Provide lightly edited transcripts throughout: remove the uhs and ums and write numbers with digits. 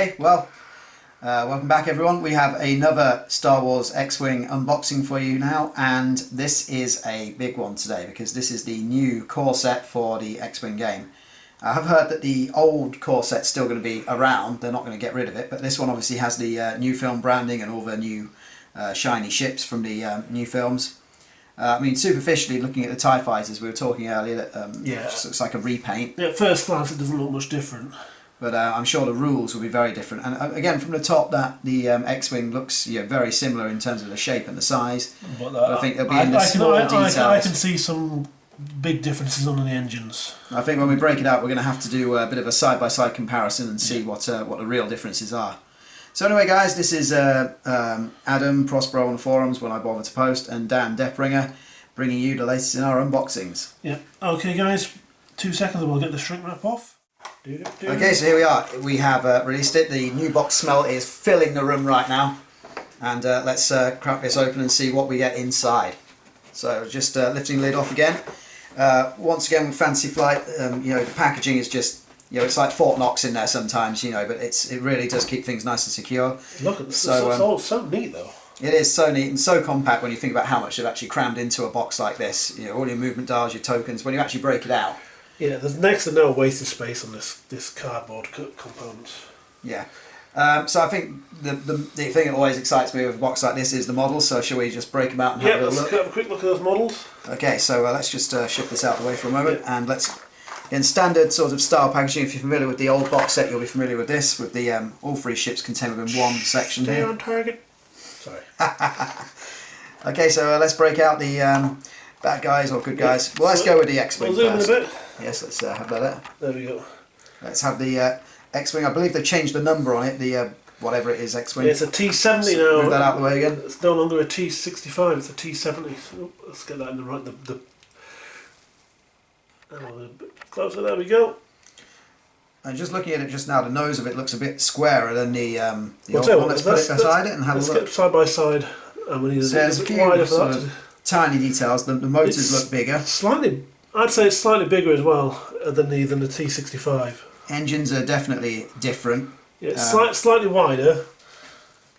Okay, well, welcome back everyone. We have another Star Wars X-Wing unboxing for you now, and this is a big one today because this is the new core set for the X-Wing game. I have heard that the old core set's still going to be around, they're not going to get rid of it, but this one obviously has the new film branding and all the new shiny ships from the new films. I mean, superficially, looking at the TIE fighters, we were talking earlier, that it just looks like a repaint. Yeah, at first glance it doesn't look much different. But I'm sure the rules will be very different. And again, from the top, that the X-Wing looks very similar in terms of the shape and the size. But I think it'll be in the small details. I can see some big differences on the engines. I think when we break it out, we're going to have to do a bit of a side-by-side comparison and see what the real differences are. So anyway, guys, this is Adam Prospero on the forums when I bother to post, and Dan DeathBringa bringing you the latest in our unboxings. Yeah. Okay, guys, 2 seconds and we'll get the shrink wrap off. Okay, so here we are. We have released it. The new box smell is filling the room right now, and let's crack this open and see what we get inside. So just lifting the lid off again. Once again with Fantasy Flight, the packaging is just, it's like Fort Knox in there sometimes, but it really does keep things nice and secure. Look at this, it's all so neat though. It is so neat and so compact when you think about how much they've actually crammed into a box like this. All your movement dials, your tokens, when you actually break it out. Yeah, there's next to no wasted space on this cardboard components. Yeah. So I think the thing that always excites me with a box like this is the models, so shall we just break them out and have a look? Let's have a quick look at those models. Okay, so let's just shift this out of the way for a moment, and let's, in standard sort of style packaging, if you're familiar with the old box set, you'll be familiar with this, with the all three ships contained within one section here. Stay on target. Sorry. Okay, so let's break out the bad guys or good guys. Well, let's go with the X-Wing first. Zoom in a bit. Yes, let's have that there. There we go. Let's have the X-Wing. I believe they changed the number on it, the whatever it is, X-Wing. Yeah, it's a T70 now. Move that out of the way again. It's no longer a T65, it's a T70. So let's get that in the right, a bit closer, there we go. And just looking at it just now, the nose of it looks a bit squarer than the old one. Let's put it beside it and have a look. Let's get side by side. And we need so there's a few sort of tiny details. The motors look bigger. Slightly, I'd say it's slightly bigger as well than the T65. Engines are definitely different. Yeah, it's slightly wider.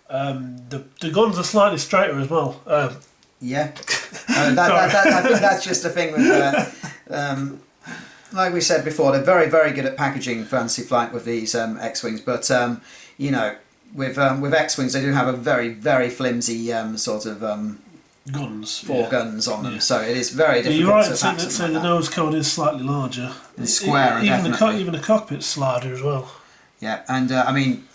The guns are slightly straighter as well. Yeah, I think that's just a thing with. Like we said before, they're very, very good at packaging Fantasy Flight with these X-Wings, but with X-Wings they do have a very, very flimsy sort of guns, guns on them, so it is very difficult. You're right to say the nose cone is slightly larger. It's squarer, even the cockpit's larger as well. Yeah, and I mean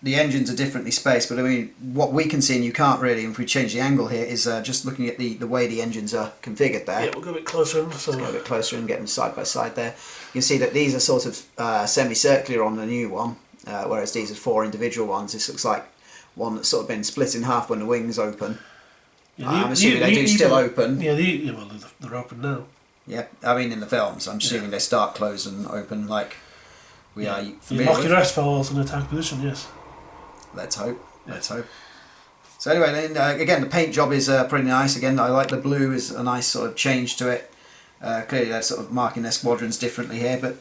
the engines are differently spaced, but I mean what we can see, and you can't really, if we change the angle here, is just looking at the way the engines are configured there. Yeah, we'll go a bit closer. Let's go a bit closer and get them side by side there. You can see that these are sort of semicircular on the new one, whereas these are 4 individual ones. This looks like one that's sort of been split in half when the wings open. Yeah, I'm assuming they do still open. Yeah, well, they're open now. Yeah, I mean in the films, I'm assuming they start closed and open like we are familiar with. You lock your S-files in attack position, yes. Let's hope. Let's hope. So anyway, then again, the paint job is pretty nice. Again, I like the blue, is a nice sort of change to it. Clearly, they're sort of marking their squadrons differently here, but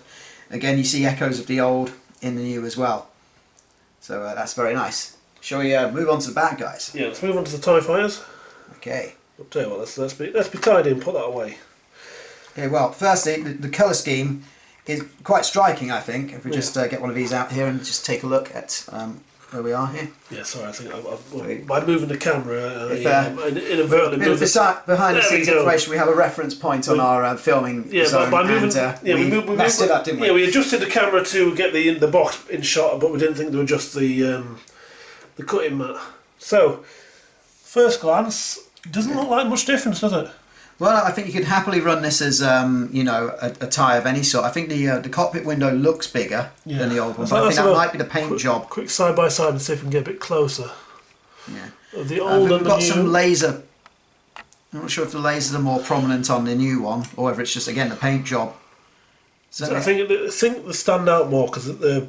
again, you see echoes of the old in the new as well. So that's very nice. Shall we move on to the bad guys? Yeah, let's move on to the TIE fighters. Okay. I'll tell you what, let's be tidy and put that away. Okay. Well, firstly, the colour scheme is quite striking. I think if we just get one of these out here and just take a look at. Where we are here. Yeah, sorry, I think by moving the camera, inadvertently moved behind the scenes information. We have a reference point on our filming zone, by moving, we messed it up, didn't we? Yeah, we adjusted the camera to get the box in shot, but we didn't think to adjust the cutting mat. So, first glance, doesn't look like much difference, does it? Well, I think you could happily run this as a tie of any sort. I think the cockpit window looks bigger than the old one, but I think that might be the paint job. Quick side by side and see if we can get a bit closer. Yeah. Of the old and the new. We've got some laser. I'm not sure if the lasers are more prominent on the new one, or whether it's just again the paint job. So I think they stand out more because the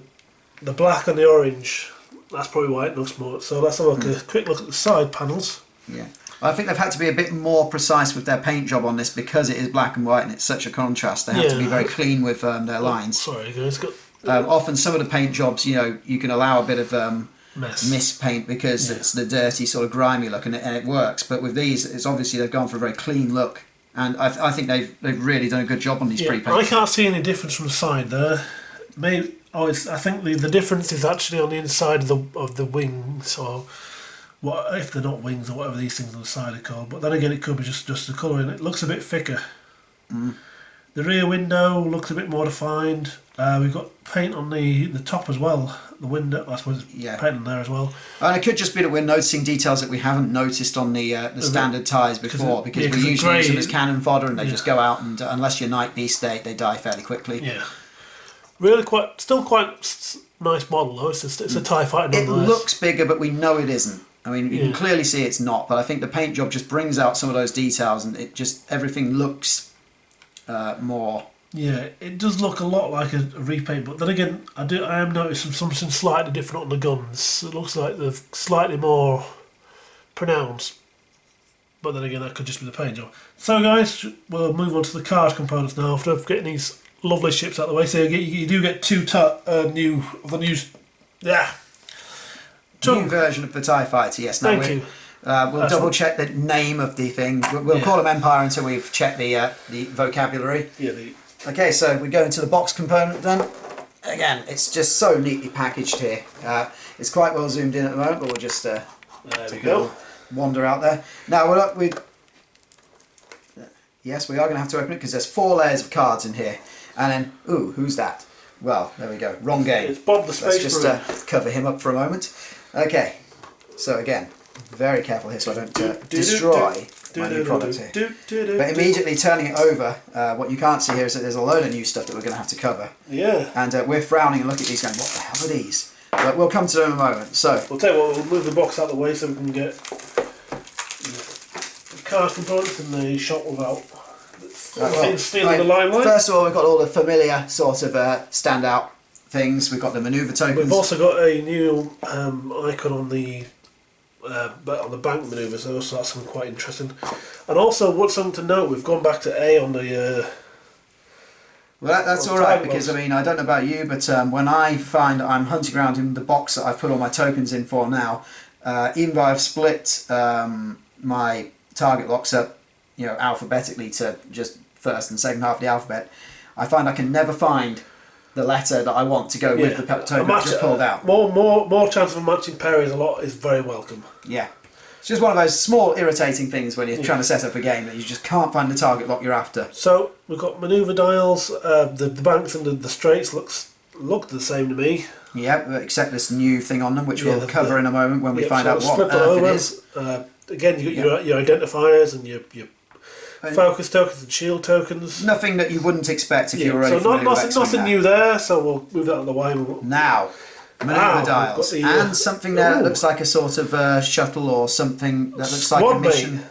black and the orange. That's probably why it looks more. So let's have a quick look at the side panels. Yeah. I think they've had to be a bit more precise with their paint job on this because it is black and white and it's such a contrast. They have to be very clean with their lines. Sorry guys, Often some of the paint jobs, you can allow a bit of mist paint because it's the dirty sort of grimy look, and it works. But with these, it's obviously they've gone for a very clean look, and I think they've really done a good job on these pre-paints. I can't see any difference from the side there. Maybe I think the difference is actually on the inside of the wings, or what if they're not wings or whatever these things on the side are called. But then again, it could be just the colour, and it looks a bit thicker. The rear window looks a bit more defined. We've got paint on the top as well. The window, I suppose, paint on there as well. And it could just be that we're noticing details that we haven't noticed on the standard tyres before, because we usually use them as cannon fodder, and they just go out, and unless you're Night Beast, they die fairly quickly. Yeah, really still quite nice model though. It's a TIE fighter. It looks bigger, but we know it isn't. I mean, you can clearly see it's not, but I think the paint job just brings out some of those details, and everything looks more. Yeah, it does look a lot like a repaint, but then again, I am noticing something slightly different on the guns. It looks like they're slightly more pronounced, but then again, that could just be the paint job. So guys, we'll move on to the card components now after getting these lovely ships out of the way. So you do get two new version of the TIE Fighter, yes. Thank you. We'll double check the name of the thing. We'll call them Empire until we've checked the vocabulary. Yeah. Okay, so we go into the box component then. Again, it's just so neatly packaged here. It's quite well zoomed in at the moment, but we'll just there we go. Wander out there. Now, yes, we are going to have to open it because there's 4 layers of cards in here. And then, who's that? Well, there we go. Wrong game. It's Bob the Space Let's just cover him up for a moment. Okay, so again, very careful here so I don't destroy my new product here. But immediately turning it over, what you can't see here is that there's a load of new stuff that we're going to have to cover. Yeah. And we're frowning and looking at these going, what the hell are these? But we'll come to them in a moment. So we'll tell you what, we'll move the box out of the way so we can get the card components in the shop without stealing the limelight. First of all, we've got all the familiar sort of standout things. We've got the manoeuvre tokens. We've also got a new icon on the bank manoeuvres, so that's something quite interesting. And also, what's something to note, we've gone back to A on the. Well, that's all right, because I mean, I don't know about you, but when I find I'm hunting around in the box that I've put all my tokens in for now, even though I've split my target locks up, alphabetically to just first and second half of the alphabet, I find I can never find the letter that I want to go with the token I've just pulled out. More chance of a matching pair is very welcome. Yeah. It's just one of those small irritating things when you're trying to set up a game that you just can't find the target lock you're after. So we've got manoeuvre dials, the banks and the straights look the same to me. Yeah, except this new thing on them, which we'll cover in a moment when we find out what earth it is. Again, you got your identifiers and your focus tokens and shield tokens. Nothing that you wouldn't expect if you were already familiar with nothing new there, so we'll move that out of the way. Now, manoeuvre dials. And something there that looks like a sort of shuttle or something that looks like a mission.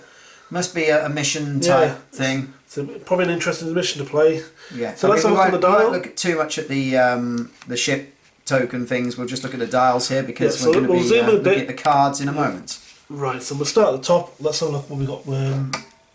Must be a mission type thing. So probably an interesting mission to play. Yeah. So let's have a look at the dial. We won't look too much at the ship token things. We'll just look at the dials here because we're going to be looking at the cards in a moment. Right, so we'll start at the top. Let's have a look what we got.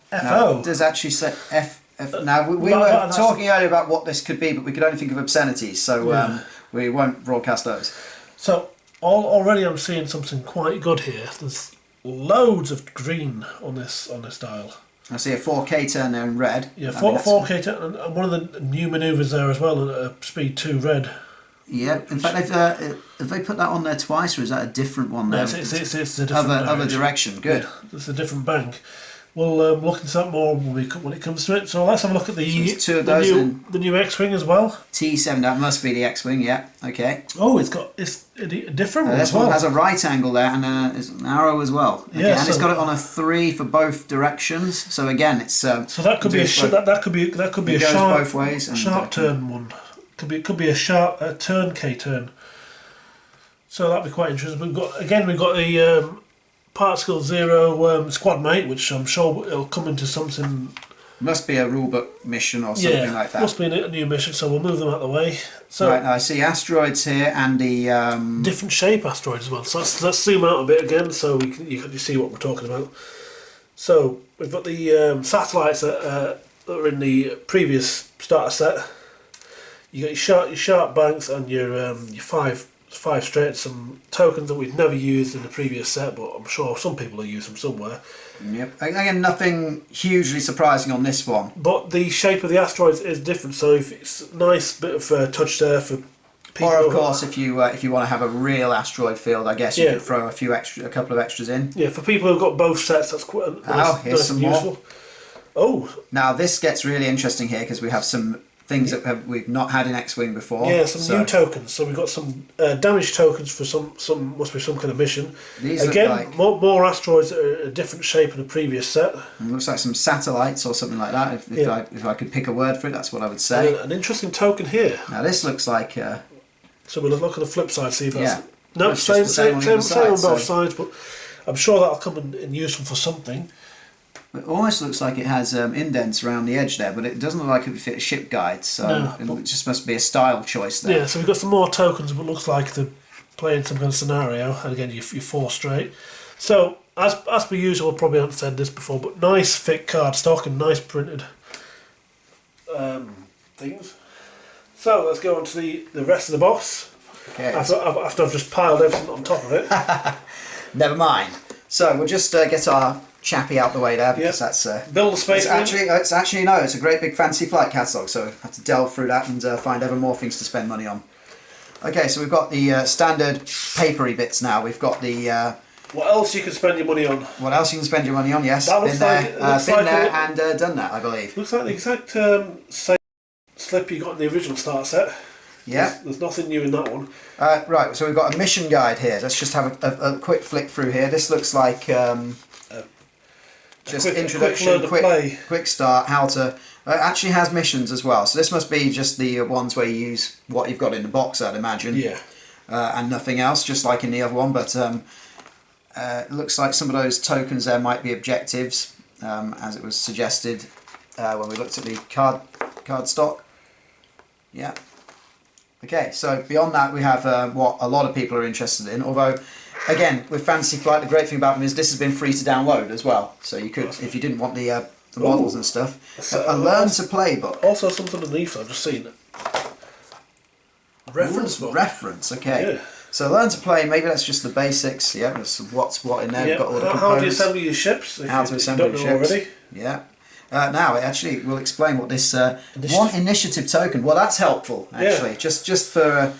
FO. It does actually say F. Now, we were talking earlier about what this could be, but we could only think of obscenities, so we won't broadcast those. So, already I'm seeing something quite good here. There's loads of green on this dial. I see a 4K turn there in red. Yeah, 4K turn, and one of the new manoeuvres there as well, speed 2 red. Yeah, in fact, have they put that on there twice, or is that a different one there? No, it's a different other direction. Good. Yeah, it's a different bank. We'll look into that more when it comes to it. So let's have a look at the new X-Wing as well. T7, that must be the X-Wing, yeah. Okay. Oh, it's a different one This as well. one has a right angle there and it's an arrow as well. Okay, yeah, and it's got it on a 3 for both directions. So again, it's so that could be that could be a sharp both ways. And sharp turn one. Could be a turn K turn. So that'd be quite interesting. We've got the Particle 0 squad mate, which I'm sure it'll come into something. Must be a rulebook mission or something like that. Must be a new mission, so we'll move them out of the way. So right, now I see asteroids here and the different shape asteroids as well. So let's zoom out a bit again, so you can see what we're talking about. So we've got the satellites that are in the previous starter set. You got your sharp banks and your five straight, some tokens that we've never used in the previous set, but I'm sure some people have used them somewhere. Yep. Again, nothing hugely surprising on this one. But the shape of the asteroids is different, so if it's a nice bit of touch there for people. Or of course, if you want to have a real asteroid field, I guess you could throw a couple of extras in. Yeah, for people who've got both sets, that's quite nice, here's some more. useful. Oh, now this gets really interesting here because we have some things that we've not had in X-Wing before. Yeah, some new tokens. So we've got some damage tokens for some must be some kind of mission. These again, look like more asteroids that are a different shape in the previous set. It looks like some satellites or something like that. If I could pick a word for it, that's what I would say. And an interesting token here. Now this looks like. So we'll look at the flip side, see if that's... Yeah. No, It's just same the on same both sides, but I'm sure that'll come in useful for something. It almost looks like it has indents around the edge there, but it doesn't look like it would fit a ship guide, so it just must be a style choice there. Yeah, so we've got some more tokens, but it looks like they're playing some kind of scenario, and again, you're four straight. So, as per usual, I probably haven't said this before, but nice thick card stock and nice printed things. So, let's go on to the rest of the box. Okay. After I've just piled everything on top of it. Never mind. So, we'll just get our chappy out the way there, because that's build a space. It's a great big Fantasy Flight catalogue, so I have to delve through that and find ever more things to spend money on. Okay, so we've got the standard papery bits now. We've got the what else you can spend your money on? What else you can spend your money on? Yes, that looks been there and done that, I believe. Looks like the exact same slip you got in the original starter set. Yeah. There's nothing new in that one. Right, so we've got a mission guide here. Let's just have a quick flick through here. This looks like just introduction, quick start, how to... it actually has missions as well. So this must be just the ones where you use what you've got in the box, I'd imagine. Yeah. And nothing else, just like in the other one. But it looks like some of those tokens there might be objectives, as it was suggested when we looked at the card stock. Yeah. Okay, so beyond that we have what a lot of people are interested in, although again with Fantasy Flight the great thing about them is this has been free to download as well, so you could, if you didn't want the models and stuff, a learn to play book. Also something underneath, I've just seen it. Reference book. Reference, okay. Yeah. So learn to play, maybe that's just the basics, yeah, there's what's what in there, Yeah. We've got all the How components. do you assemble your ships? How to assemble your ships. Already. Yeah. Now it actually will explain what this one initiative token. Well, that's helpful actually. Yeah. Just for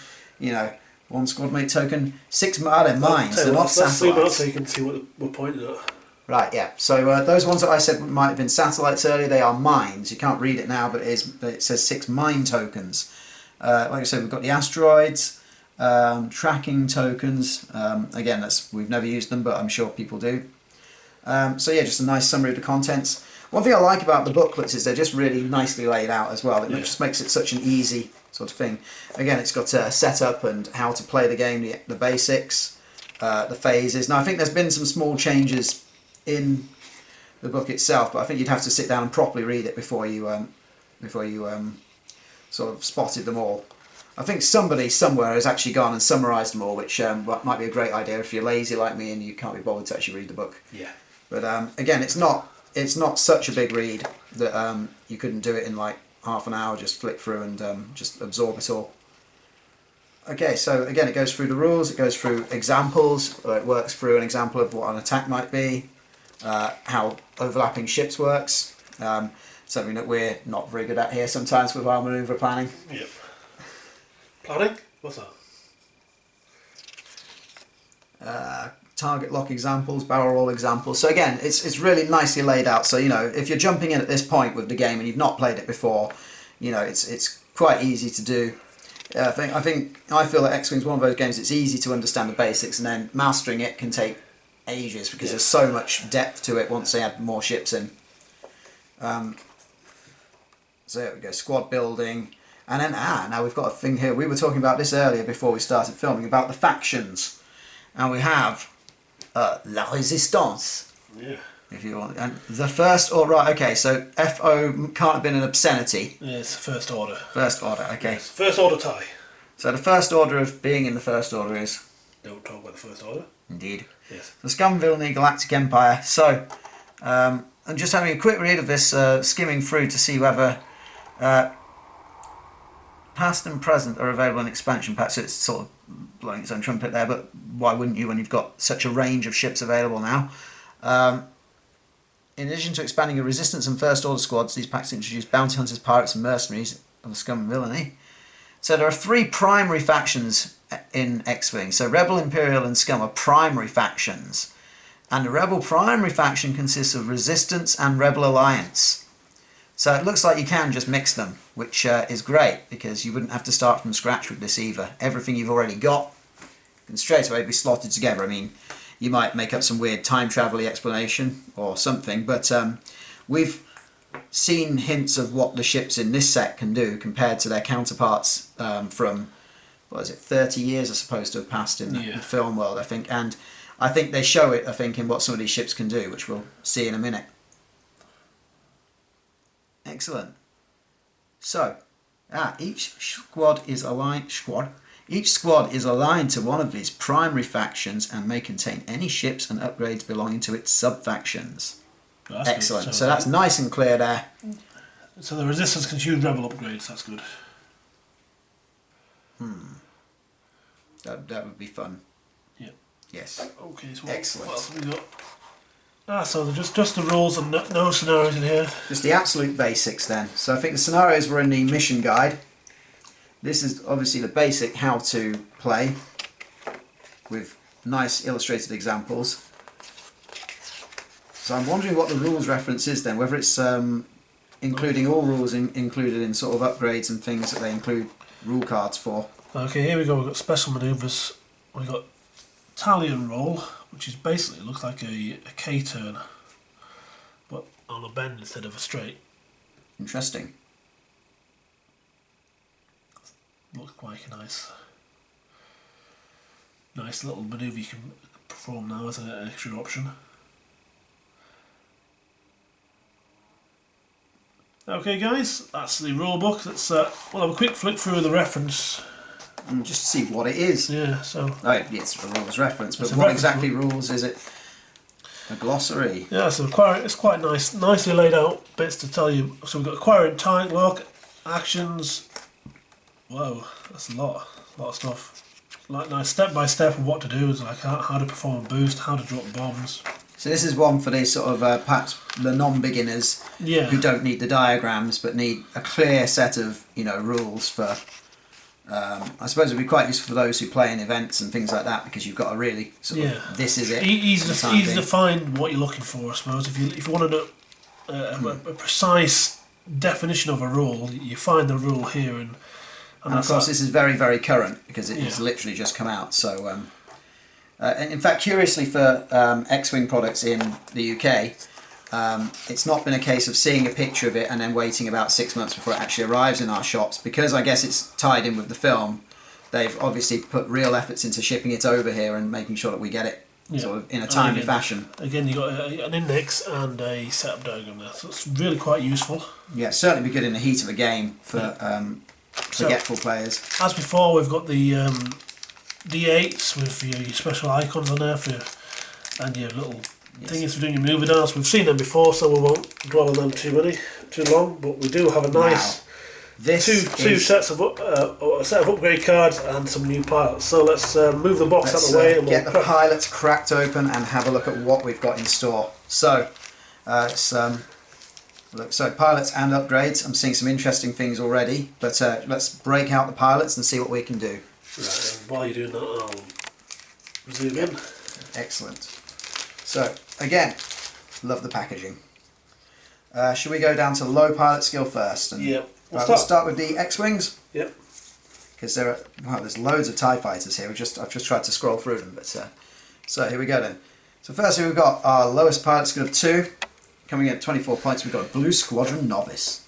one squad mate token, 6 mines. They're not satellites. Let's zoom out so you can see what we're pointing at. Right. Yeah. So those ones that I said might have been satellites earlier. They are mines. You can't read it now, but it says 6 mine tokens. Like I said, we've got the asteroids, tracking tokens. Again, we've never used them, but I'm sure people do. So yeah, just a nice summary of the contents. One thing I like about the booklets is they're just really nicely laid out as well. It just makes it such an easy sort of thing. Again, it's got a setup and how to play the game, the basics, the phases. Now I think there's been some small changes in the book itself, but I think you'd have to sit down and properly read it before you sort of spotted them all. I think somebody somewhere has actually gone and summarised them all, which might be a great idea if you're lazy like me and you can't be bothered to actually read the book. Yeah. But again, it's not such a big read that you couldn't do it in like half an hour, just flick through and just absorb it all. Okay, so again it goes through the rules, it goes through examples, it works through an example of what an attack might be, how overlapping ships works, something that we're not very good at here sometimes with our manoeuvre planning. Yep. Planning? What's that? Target lock examples, barrel roll examples. So again, it's really nicely laid out. So if you're jumping in at this point with the game and you've not played it before, it's quite easy to do. I feel that X-Wing's one of those games. It's easy to understand the basics, and then mastering it can take ages because there's so much depth to it once they add more ships in. So there we go, squad building, and then now we've got a thing here. We were talking about this earlier before we started filming about the factions, and we have La Résistance. Yeah. If you want, and the first right, okay. So FO can't have been an obscenity. Yeah, it's the first order. First order, okay. Yes. First order tie. So the first order of being in the first order is. Don't talk about the first order. Indeed. Yes. The Scum Villainy Galactic Empire. So, I'm just having a quick read of this, skimming through to see whether past and present are available in expansion packs, so it's sort of blowing its own trumpet there, but why wouldn't you when you've got such a range of ships available now? In addition to expanding your resistance and first order squads, these packs introduce bounty hunters, pirates and mercenaries of the scum and villainy. So there are 3 primary factions in X-Wing. So Rebel, Imperial and Scum are primary factions. And the Rebel primary faction consists of Resistance and Rebel Alliance. So it looks like you can just mix them, which is great, because you wouldn't have to start from scratch with this either. Everything you've already got can straight away be slotted together. I mean, you might make up some weird time travel explanation or something, but we've seen hints of what the ships in this set can do compared to their counterparts from, what is it, 30 years are supposed to have passed in the film world, I think. And I think they show it, I think, in what some of these ships can do, which we'll see in a minute. Excellent. So, each squad is aligned. Each squad is aligned to one of these primary factions and may contain any ships and upgrades belonging to its sub-factions. Excellent. So that's nice and clear there. So the Resistance can choose Rebel upgrades. That's good. That would be fun. Yeah. Yes. Okay. So excellent. What else have we got? So they're just the rules and no scenarios in here. Just the absolute basics then. So I think the scenarios were in the mission guide. This is obviously the basic how to play with nice illustrated examples. So I'm wondering what the rules reference is then, whether it's including all rules included in sort of upgrades and things that they include rule cards for. Okay, here we go. We've got special manoeuvres. We've got Italian roll, which is basically looks like a K-turn, but on a bend instead of a straight. Interesting. Looks quite a nice little manoeuvre you can perform now as an extra option. Okay guys, that's the rule book. Let's we'll have a quick flick through the reference. Just to see what it is. Yeah, so... Oh, it's a rules reference, but what exactly rules is it? A glossary? Yeah, so it's quite nice, nicely laid out bits to tell you. So we've got acquiring target lock, actions. Whoa, that's a lot of stuff. Like nice step by step of what to do, is like how to perform a boost, how to drop bombs. So this is one for these sort of perhaps the non-beginners who don't need the diagrams but need a clear set of rules for. I suppose it would be quite useful for those who play in events and things like that, because you've got a really sort of, this is it. Easy to find what you're looking for, I suppose. If you want to know a precise definition of a rule, you find the rule here, and of course this is very, very current because it has literally just come out. So, in fact, curiously for X-Wing products in the UK, it's not been a case of seeing a picture of it and then waiting about 6 months before it actually arrives in our shops, because I guess it's tied in with the film. They've obviously put real efforts into shipping it over here and making sure that we get it sort of in a timely fashion. Again, you've got an index and a setup diagram there, so it's really quite useful. Yeah, certainly be good in the heat of a game for forgetful players. As before, we've got the D8s with your special icons on there and your little things for doing your manoeuvre dance. We've seen them before, so we won't dwell on them too long. But we do have a nice two sets of a set of upgrade cards and some new pilots. So let's move the box out of the way and get the pilots cracked open and have a look at what we've got in store. So so pilots and upgrades. I'm seeing some interesting things already, but let's break out the pilots and see what we can do. Right, and while you're doing that, I'll zoom in. Excellent. So again, love the packaging. Should we go down to low pilot skill first? And, we'll start with the X-Wings. Yep. Because there's loads of TIE fighters here. I've just tried to scroll through them, but so here we go then. So firstly, we've got our lowest pilot skill of 2, coming in at 24 points. We've got a Blue Squadron Novice.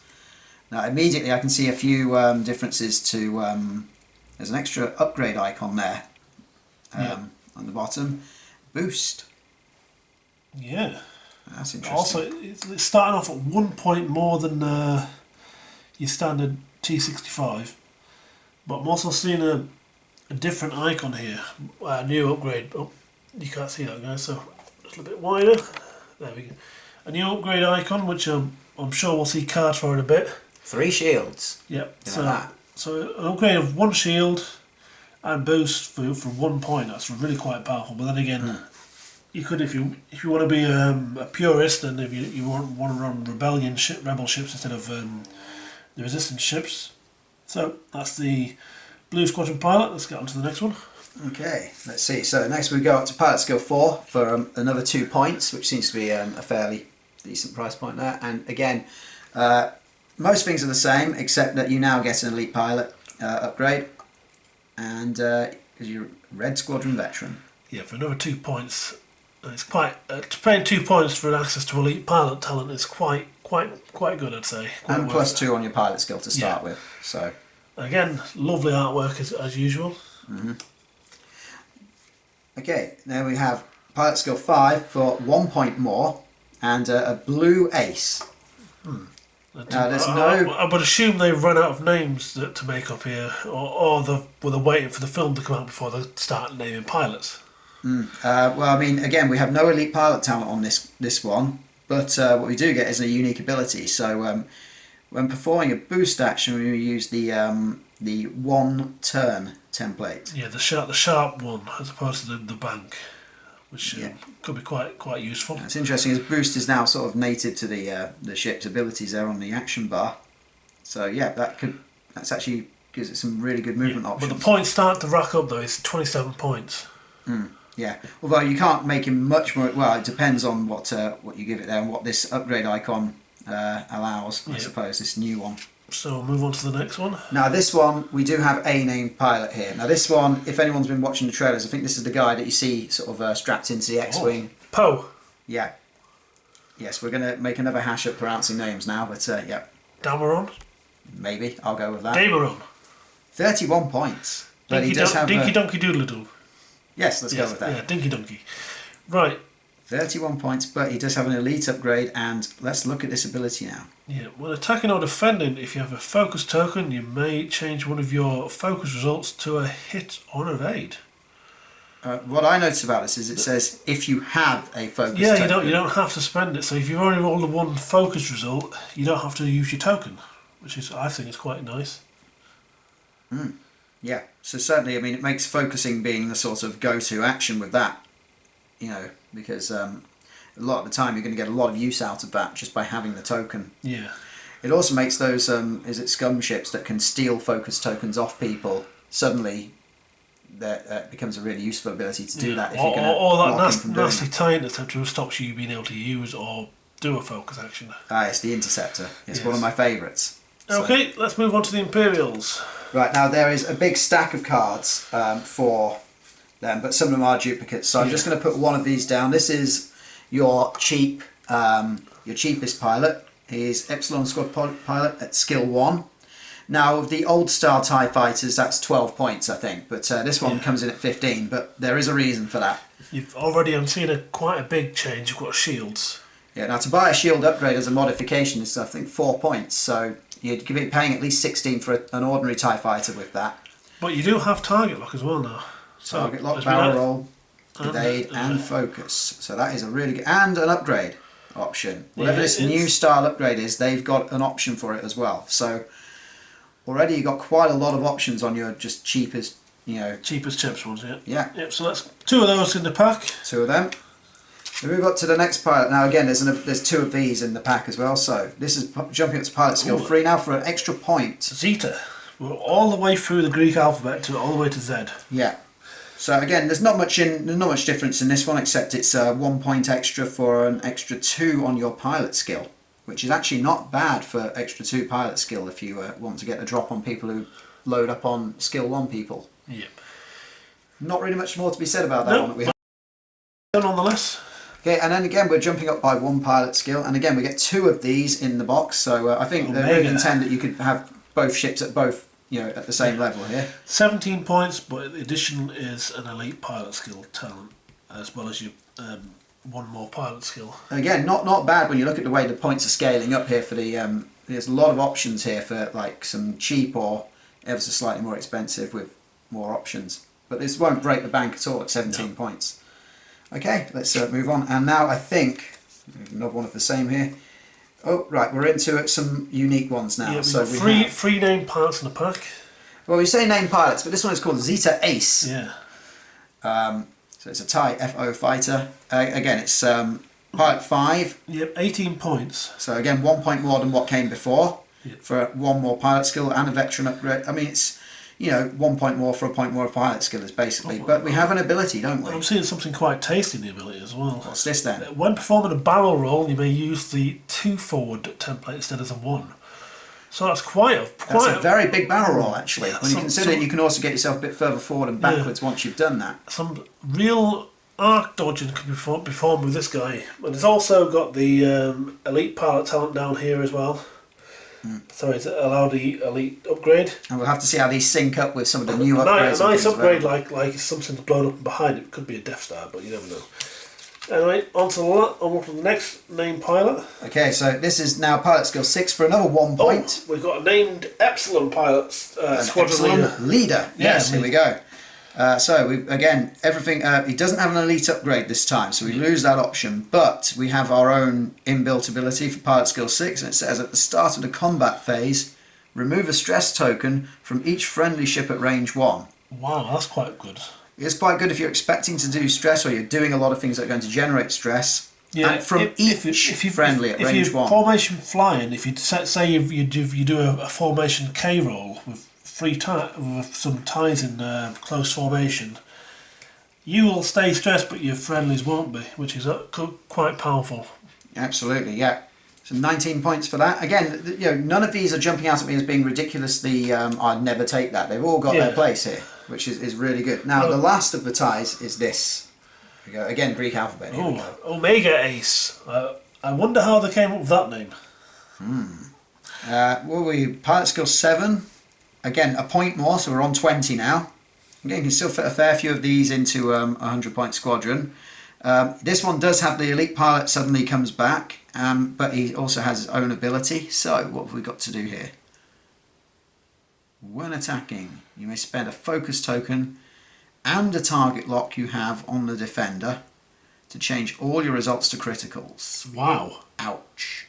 Now immediately I can see a few differences to. There's an extra upgrade icon there on the bottom. Boost. Yeah. That's interesting. Also, it's starting off at 1 point more than your standard T65. But I'm also seeing a different icon here. A new upgrade. Oh, you can't see that, guys, so just a bit wider. There we go. A new upgrade icon, which I'm sure we'll see cards for in a bit. 3 shields. Yep. So an upgrade of 1 shield and boost for 1 point. That's really quite powerful. But then again, you could, if you want to be a purist, and if you want to run rebel ships instead of the resistance ships. So that's the Blue Squadron pilot. Let's get on to the next one. Okay, let's see. So next we go up to pilot skill 4 for another 2 points, which seems to be a fairly decent price point there. And again, most things are the same except that you now get an elite pilot upgrade, and because you're Red Squadron veteran. Yeah, for another 2 points. It's quite paying 2 points for access to elite pilot talent is quite good, I'd say. Quite And plus 2 on your pilot skill to start with. So again, lovely artwork as usual. Okay, now we have pilot skill 5 for 1 point more, and a blue ace. I would assume they've run out of names to make up here, or they're waiting for the film to come out before they start naming pilots. Well, I mean, again, we have no elite pilot talent on this one, but what we do get is a unique ability. So when performing a boost action, we use the 1 turn template. Yeah, the sharp one as opposed to the bank, which could be quite useful. It's interesting as boost is now sort of native to the ship's abilities there on the action bar. So yeah, that's actually gives it some really good movement options. But the points start to rack up though. It's 27 points. Yeah, although you can't make him much more. Well, it depends on what you give it there and what this upgrade icon allows. I suppose this new one. So we'll move on to the next one. Now this one, we do have a named pilot here. Now this one, if anyone's been watching the trailers, I think this is the guy that you see sort of strapped into the X-Wing. Poe. Yeah. Yes, we're going to make another hash up pronouncing names now, but yeah. Dameron. Maybe, I'll go with that. Dameron. 31 points. But Dinky he does have Dinky Donkey Doodle Doo. Yes, let's go with that. Yeah, Dinky Donkey. Right. 31 points, but he does have an elite upgrade, and let's look at this ability now. Yeah, when attacking or defending, if you have a focus token, you may change one of your focus results to a hit or evade. What I noticed about this is it says if you have a focus token. Yeah, you don't have to spend it. So if you've only rolled a 1 focus result, you don't have to use your token, which is, I think, is quite nice. Yeah, so certainly, I mean, it makes focusing being the sort of go-to action with that, because a lot of the time you're going to get a lot of use out of that just by having the token. Yeah. It also makes those, is it scum ships that can steal focus tokens off people, suddenly that becomes a really useful ability to do that if you're going to or that nasty tyrant etc. stops you being able to use or do a focus action. It's the Interceptor. It's one of my favourites. Okay, let's move on to the Imperials. Right, now there is a big stack of cards for them, but some of them are duplicates. So I'm just going to put one of these down. This is your cheapest pilot. He's Epsilon Squad pilot at skill 1. Now the old style TIE fighters, that's 12 points, I think, but this one comes in at 15. But there is a reason for that. You've already seen quite a big change. You've got shields. Yeah. Now to buy a shield upgrade as a modification is I think 4 points. So you'd be paying at least 16 for an ordinary TIE fighter with that. But you do have target lock as well now. So Target lock, barrel roll, evade, and focus. So that is a really good, and an upgrade option. Whatever this new style upgrade is, they've got an option for it as well. So already you've got quite a lot of options on your just cheapest, cheapest chips ones. Yeah. Yep. So that's 2 of those in the pack. 2 of them. We move up to the next pilot. Now again, there's 2 of these in the pack as well. So this is jumping up to pilot skill 3 now for an extra point. Zeta. We're all the way through the Greek alphabet to all the way to Z. Yeah. So again, there's not much difference in this one, except it's 1 point extra for an extra 2 on your pilot skill, which is actually not bad for extra 2 pilot skill if you want to get a drop on people who load up on skill 1 people. Yep. Not really much more to be said about that one. Nonetheless. Okay, and then again we're jumping up by 1 pilot skill, and again we get 2 of these in the box. So I think they really intend that you could have both ships at both. At the same level here. 17 points, but the addition is an elite pilot skill talent, as well as your 1 more pilot skill. Again, not bad when you look at the way the points are scaling up here for the. There's a lot of options here for like some cheap or ever so slightly more expensive with more options. But this won't break the bank at all at 17 points. Okay, let's move on. And now I think another one of the same here. Oh, right, we're into some unique ones now. Yeah, so three named pilots in the pack. Well, we say named pilots, but this one is called Zeta Ace. Yeah. So it's a Thai FO fighter. Again, it's pilot 5. Yep, 18 points. So again, 1 point more than what came before Yep. for 1 more pilot skill and a veteran upgrade. I mean, it's, you know, 1 point more for a point more of pilot skill is basically. But we have an ability, don't we? I'm seeing something quite tasty in the ability as well. What's this then? When performing a barrel roll, you may use the 2 forward template instead of the 1. So that's That's a very big barrel roll, actually. When you consider it, you can also get yourself a bit further forward and backwards once you've done that. Some real arc dodging can be performed with this guy. And it's also got the elite pilot talent down here as well. So it's allowed the elite upgrade. And we'll have to see how these sync up with some of the new upgrades. A nice upgrade, like if something's blown up behind it, could be a Death Star, but you never know. Anyway, on to the next named pilot. Okay, so this is now pilot skill 6 for another 1 point. We've got a named Epsilon pilot, squadron Epsilon leader. Yes, Yeah, here we go. So we again, everything. He doesn't have an elite upgrade this time, so we lose that option. But we have our own inbuilt ability for pilot skill 6, and it says at the start of the combat phase, remove a stress token from each friendly ship at range 1. Wow, that's quite good. It's quite good if you're expecting to do stress or you're doing a lot of things that are going to generate stress. Yeah, and from each friendly at range 1. Formation flying, if you say you do a formation K roll with with some ties in close formation, you will stay stressed, but your friendlies won't be, which is quite powerful. Absolutely, yeah. So 19 points for that. Again, you know, none of these are jumping out at me as being ridiculously. I'd never take that. They've all got their place here, which is really good. Now, the last of the ties is this. Here we go. Again, Greek alphabet. Here we go. Omega Ace. I wonder how they came up with that name. Pilot skill 7. Again, a point more, so we're on 20 now. Again, you can still fit a fair few of these into a 100-point squadron. This one does have the elite pilot suddenly comes back, but he also has his own ability. So, what have we got to do here? When attacking, you may spend a focus token and a target lock you have on the defender to change all your results to criticals. Wow. Ouch.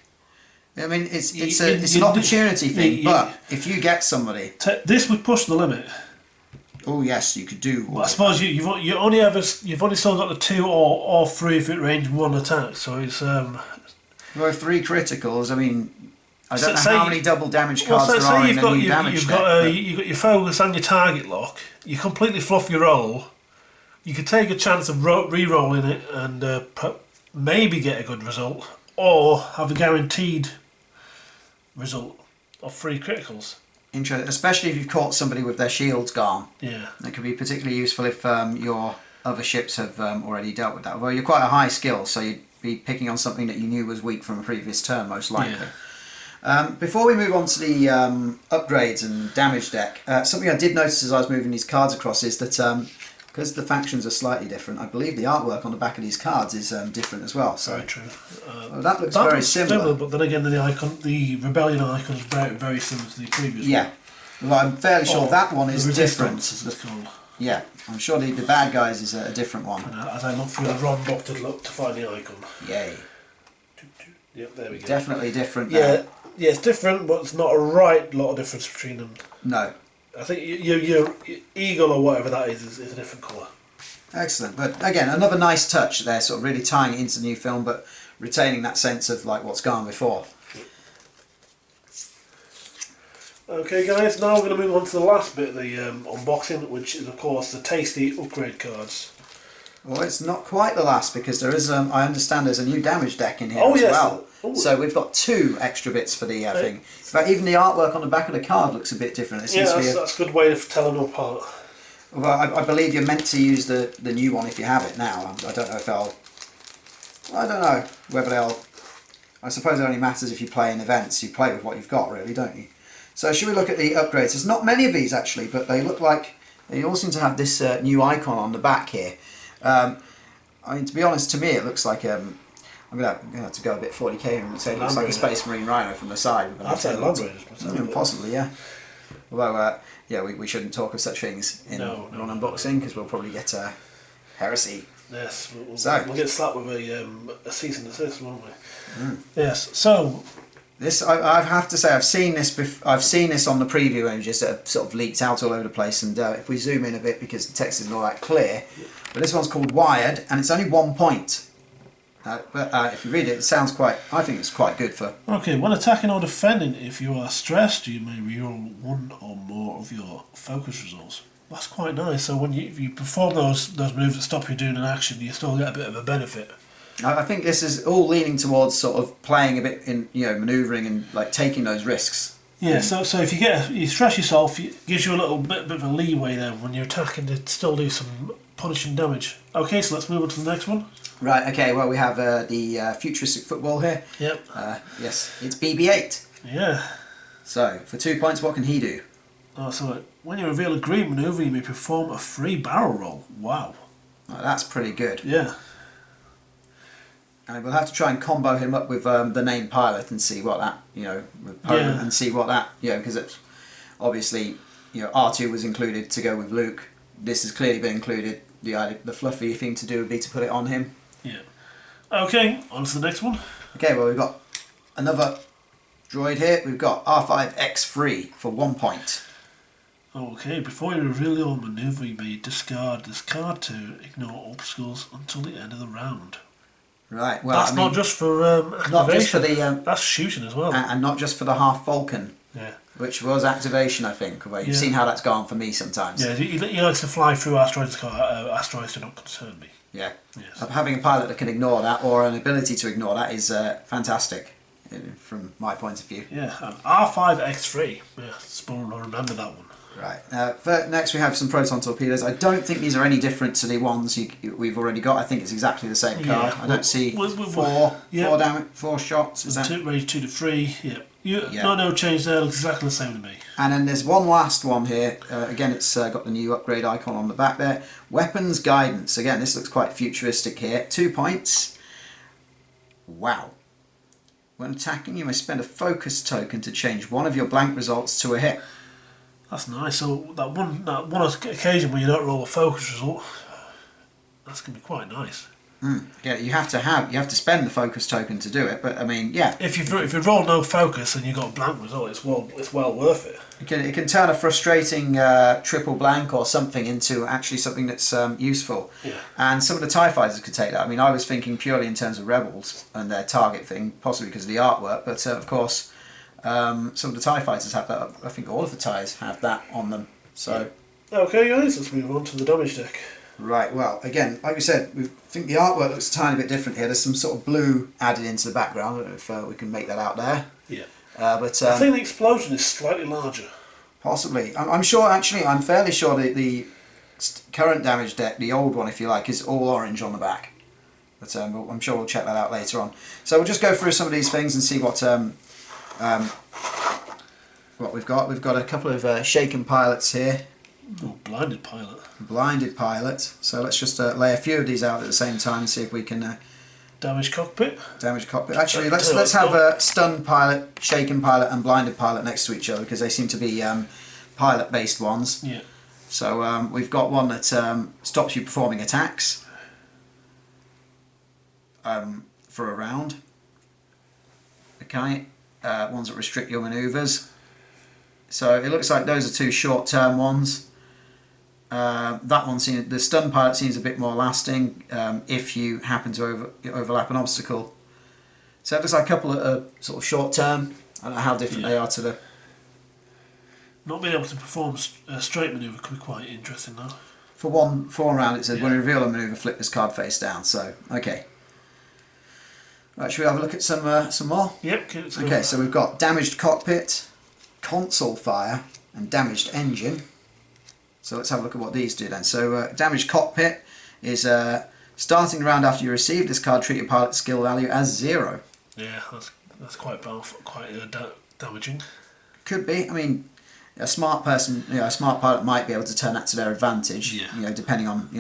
I mean, it's an opportunity thing, but if you get somebody... This would push the limit. Oh yes, you could do. Well, I suppose you've only still got the 2 or 3 if it range 1 attack. So it's Well, 3 criticals. I mean, I don't know how many double damage cards there are in the new damage deck. You've got your focus and your target lock. You completely fluff your roll. You could take a chance of re-rolling it and maybe get a good result, or have a guaranteed result of 3 criticals. Interesting, especially if you've caught somebody with their shields gone. Yeah. That could be particularly useful if your other ships have already dealt with that. Well, you're quite a high skill, so you'd be picking on something that you knew was weak from a previous turn, most likely. Yeah. Before we move on to the upgrades and damage deck, something I did notice as I was moving these cards across is that because the factions are slightly different, I believe the artwork on the back of these cards is different as well. So very true. well, that looks very similar. But then again, the Rebellion icon is very similar to the previous one. Yeah. Well, I'm fairly sure that one is different. As it's called. Yeah, I'm sure the bad guys is a different one. And as I look through the ROM book to find the icon. Yay. Yep, there we go. Definitely different. Yeah, it's different, but it's not a lot of difference between them. No. I think your eagle or whatever that is a different colour. Excellent. But again, another nice touch there, sort of really tying it into the new film, but retaining that sense of like what's gone before. Okay guys, now we're going to move on to the last bit of the unboxing, which is of course the tasty upgrade cards. Well, it's not quite the last because there is, I understand there's a new damage deck in here as yes. well. Oh. So we've got 2 extra bits for the thing. In fact, even the artwork on the back of the card looks a bit different. It seems that's a good way of telling them apart. Well, I believe you're meant to use the new one if you have it now. I don't know if they'll... I don't know whether they'll... I suppose it only matters if you play in events. You play with what you've got, really, don't you? So should we look at the upgrades? There's not many of these, actually, but they look like... They all seem to have this new icon on the back here. I mean, to be honest, to me, it looks like... I'm going to have to go a bit 40k here and say it looks like a Space Marine Rhino from the side. I'd say Land Raiders. Possibly, yeah. Although, yeah, we shouldn't talk of such things in unboxing because we'll probably get heresy. Yes, we'll get slapped with a cease and desist, won't we? Mm. Yes, so This I have to say I've seen this. I've seen this on the preview images that have sort of leaked out all over the place. And if we zoom in a bit, because the text isn't all that clear, but this one's called Wired, and it's only 1 point. But if you read it, it sounds quite. I think it's quite good for. Okay, when attacking or defending, if you are stressed, you may reroll one or more of your focus results. That's quite nice. So when if you perform those moves that stop you doing an action, you still get a bit of a benefit. I think this is all leaning towards sort of playing a bit in, manoeuvring and like taking those risks. Yeah. So if you stress yourself, it gives you a little bit of a leeway there when you're attacking to still do some punishing damage. Okay, so let's move on to the next one. Right, okay, well we have the futuristic football here. Yep. Yes, it's BB-8. Yeah. So, for 2 points, what can he do? Oh, so when you reveal a green manoeuvre, you may perform a free barrel roll. Wow. Oh, that's pretty good. Yeah. And we'll have to try and combo him up with the name Pilot and see what that, with Poland and see what that, because it's obviously, R2 was included to go with Luke. This has clearly been included. The fluffy thing to do would be to put it on him. Yeah. Okay, on to the next one. Okay, well we've got another droid here. We've got R5X3 for 1 point. Okay, before you reveal your manoeuvre, you may discard this card to ignore obstacles until the end of the round. Right, well that's not just for activation. Not just for the... that's shooting as well. And not just for the half Falcon. Yeah. Which was activation, I think. Where you've seen how that's gone for me sometimes. Yeah, he likes to fly through asteroids. Asteroids do not concern me. Yeah. Yes. Having a pilot that can ignore that, or an ability to ignore that, is fantastic, from my point of view. Yeah, and R5X3. Yeah, Spawn will remember that one. Right. Next, we have some proton torpedoes. I don't think these are any different to the ones we've already got. I think it's exactly the same card. I don't see four shots. Is that range 2 to 3? Yeah. No change there. Looks exactly the same to me. And then there's one last one here. Again, it's got the new upgrade icon on the back there. Weapons guidance. Again, this looks quite futuristic here. 2 points. Wow. When attacking, you may spend a focus token to change one of your blank results to a hit. That's nice. So that one occasion when you don't roll a focus result, that's gonna be quite nice. Yeah, you have to spend the focus token to do it. But I mean, yeah. If you roll no focus and you got a blank result, it's well worth it. It can turn a frustrating triple blank or something into actually something that's useful. Yeah. And some of the TIE fighters could take that. I mean, I was thinking purely in terms of Rebels and their target thing, possibly because of the artwork. But of course, some of the TIE fighters have that. I think all of the TIEs have that on them. So. Okay, guys, let's move on to the damage deck. Right, well, again, like we said, we think the artwork looks a tiny bit different here. There's some sort of blue added into the background. I don't know if we can make that out there. Yeah. But I think the explosion is slightly larger. Possibly. I'm sure, actually, I'm fairly sure the current damage deck, the old one, if you like, is all orange on the back. But I'm sure we'll check that out later on. So we'll just go through some of these things and see what we've got. We've got a couple of shaken pilots here. Oh, blinded pilot. Blinded pilot. So let's just lay a few of these out at the same time and see if we can... damage cockpit. Damage cockpit. Actually, let's have a stunned pilot, shaken pilot and blinded pilot next to each other because they seem to be pilot-based ones. Yeah. So we've got one that stops you performing attacks for a round. Okay. Ones that restrict your manoeuvres. So it looks like those are two short-term ones. That one the stun pilot seems a bit more lasting if you happen to overlap an obstacle. So it looks like a couple of sort of short term. I don't know how different they are to the... Not being able to perform a straight manoeuvre could be quite interesting though. For one round it says when you reveal a manoeuvre, flip this card face down. So, okay. Right, should we have a look at some more? Yep. Okay, so we've got damaged cockpit, console fire and damaged engine. So let's have a look at what these do then. So damaged cockpit is starting the round after you receive this card, treat your pilot skill value as 0. Yeah, that's quite powerful, quite damaging. Could be. I mean, a smart person, a smart pilot might be able to turn that to their advantage. Yeah. Depending on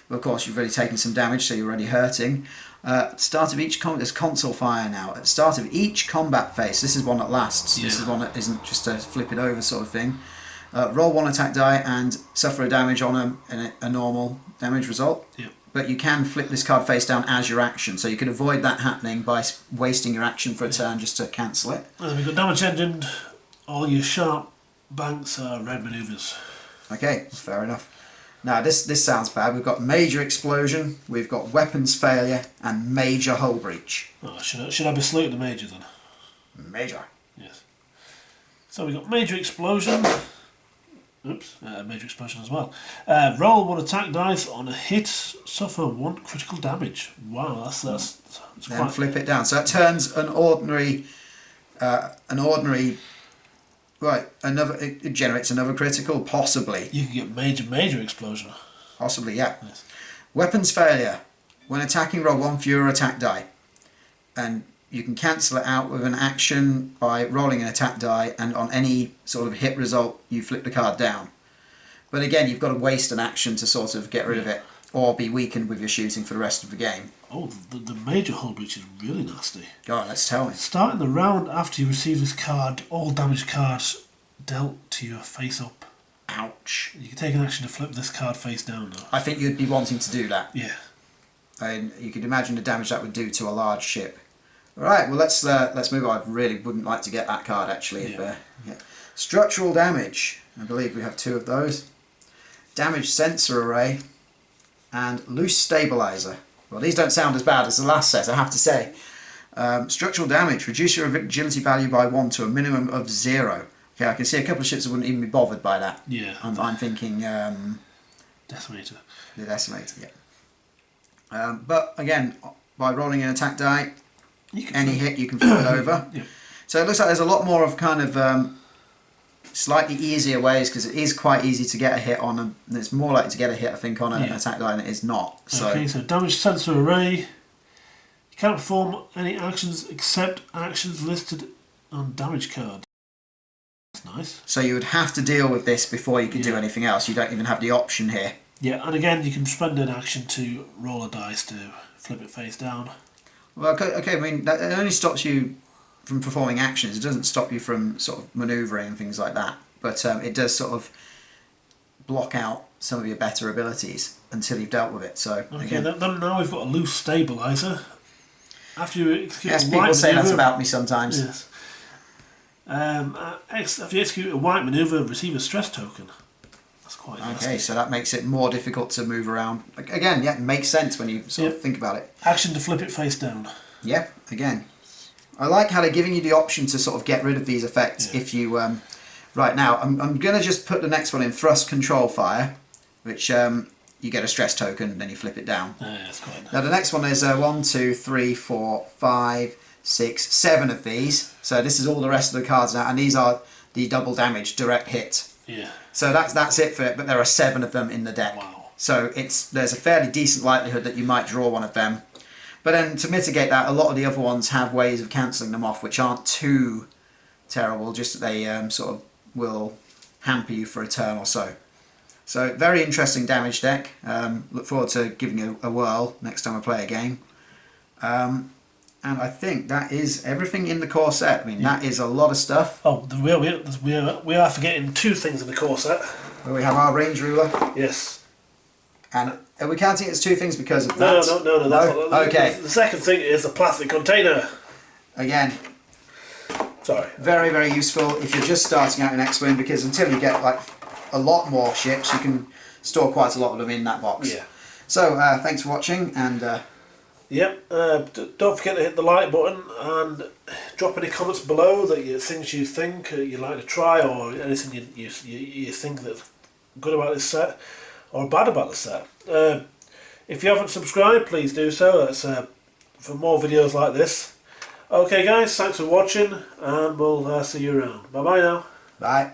But of course, you've already taken some damage, so you're already hurting. At the start of each there's console fire now. At the start of each combat phase, this is one that lasts. Yeah. This is one that isn't just a flip it over sort of thing. Roll one attack die and suffer a damage on a normal damage result. Yep. but you can flip this card face down as your action, so you can avoid that happening by wasting your action for a turn just to cancel it. And then we've got damage engine. All your sharp banks are red manoeuvres. Okay, fair enough. Now this sounds bad. We've got major explosion, we've got weapons failure, and major hull breach. Oh, should I be saluting the major then? Major. Yes. So we've got major explosion. Oops, major explosion as well. Roll 1 attack dice on a hit, suffer 1 critical damage. Wow, that's Then quite... flip it down. So that turns an ordinary, right, it generates another critical, possibly. You can get major explosion. Possibly, yeah. Yes. Weapons failure. When attacking, roll 1 fewer attack die. And you can cancel it out with an action by rolling an attack die, and on any sort of hit result, you flip the card down. But again, you've got to waste an action to sort of get rid of it, or be weakened with your shooting for the rest of the game. Oh, the major hull breach is really nasty. Go on, let's tell me. Starting the round after you receive this card, all damaged cards dealt to your face up. Ouch. You can take an action to flip this card face down though. I think you'd be wanting to do that. Yeah. And you could imagine the damage that would do to a large ship. Right, well let's move on. I really wouldn't like to get that card actually. Yeah. Structural damage. I believe we have 2 of those. Damage sensor array and loose stabilizer. Well, these don't sound as bad as the last set, I have to say. Structural damage. Reduce your agility value by 1 to a minimum of 0. Okay, I can see a couple of ships that wouldn't even be bothered by that. Yeah. I'm thinking Decimator. the Decimator, yeah. But again, by rolling an attack die, any hit you can flip it over. Yeah. So it looks like there's a lot more of kind of slightly easier ways, because it is quite easy to get a hit on, and it's more likely to get a hit, I think, on an attack die than it is not. So. Okay, so damage sensor array. You can't perform any actions except actions listed on damage card. That's nice. So you would have to deal with this before you could do anything else. You don't even have the option here. Yeah, and again, you can spend an action to roll a dice to flip it face down. Well, okay, I mean, that only stops you from performing actions. It doesn't stop you from sort of manoeuvring and things like that. But it does sort of block out some of your better abilities until you've dealt with it. So Okay, again, then now we've got a loose stabilizer. After you execute yes, a people white say that maneuver, about me sometimes. Yes. After you execute a white maneuver, receive a stress token. That's quite nasty. Okay, so that makes it more difficult to move around. Again, yeah, it makes sense when you sort of think about it. Action to flip it face down. Yep, again. I like how they're giving you the option to sort of get rid of these effects if you... right now, I'm going to just put the next one in thrust control fire, which you get a stress token, then you flip it down. That's quite nice. Now the next one is 1, 2, 3, 4, 5, 6, 7 of these. So this is all the rest of the cards now, and these are the double damage direct hit. Yeah. So that's it for it, but there are 7 of them in the deck. Wow. So there's a fairly decent likelihood that you might draw one of them. But then to mitigate that, a lot of the other ones have ways of cancelling them off, which aren't too terrible, just that they sort of will hamper you for a turn or so. So very interesting damage deck. Look forward to giving it a whirl next time I play a game. And I think that is everything in the core set. I mean, that is a lot of stuff. Oh, we are forgetting 2 things in the core set. We have our range ruler. Yes. And are we counting it as 2 things because of No, that? no. That's not, Okay. The second thing is the plastic container. Again, Sorry. very, very useful if you're just starting out in X-Wing, because until you get like a lot more ships, you can store quite a lot of them in that box. Yeah. So thanks for watching, and Yep. Don't forget to hit the like button and drop any comments below that things you think you'd like to try, or anything you think that's good about this set or bad about the set. If you haven't subscribed, please do so. That's for more videos like this. Okay guys, thanks for watching, and we'll see you around. Bye bye now. bye.